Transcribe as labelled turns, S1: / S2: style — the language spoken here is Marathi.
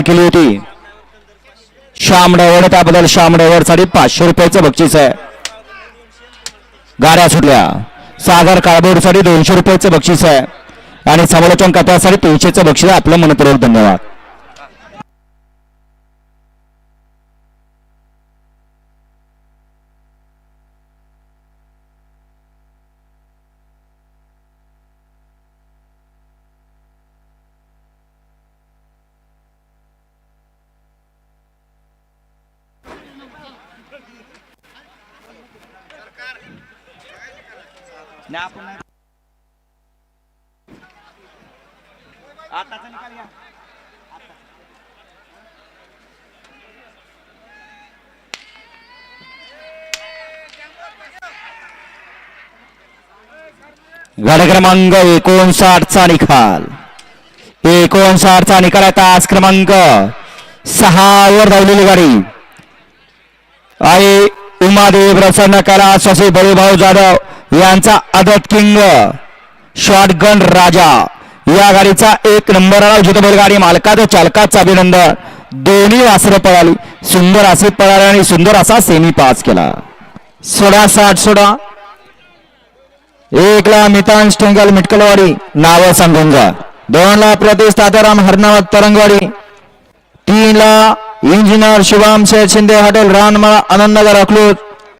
S1: केली होती श्याम ड्रायव्हर, त्याबद्दल श्याम ड्रायव्हर साठी 500 रुपयाचं बक्षीस आहे. गाड्या सुटल्या. सागर काळभोर साठी 200 रुपयाचं बक्षीस आहे आणि समालोचन कथासाठी 300चं बक्षीस. आपलं मनपूर्वक धन्यवाद. गाडी क्रमांक 59 चा निकाल. 59 चा निकाल आहे. तास क्रमांक 6 वर धावलेली गाडी आहे उमादेव प्रसन्न कैलास शशी बळीभाऊ जाधव यांचा आदत किंग शॉटगन राजा. या गाडीचा 1 नंबर आला. जिथे बैलगाडी मालकाचं चालकाचं अभिनंदन. दोन्ही वासरं पळाली. सुंदर असे पळाले आणि सुंदर असा सेमी पास केला. 60 सोडा 1 ला मितांश टेंगल मिटकलवाडी नाव सांगून जा. 2 ला प्रतीश तात्याराम हरनावत तरंगवाडी. 3 ला इंजिनियर शुभम शेठ शिंदे हॉटेल रानमाळा आनंदनगर अकलूज.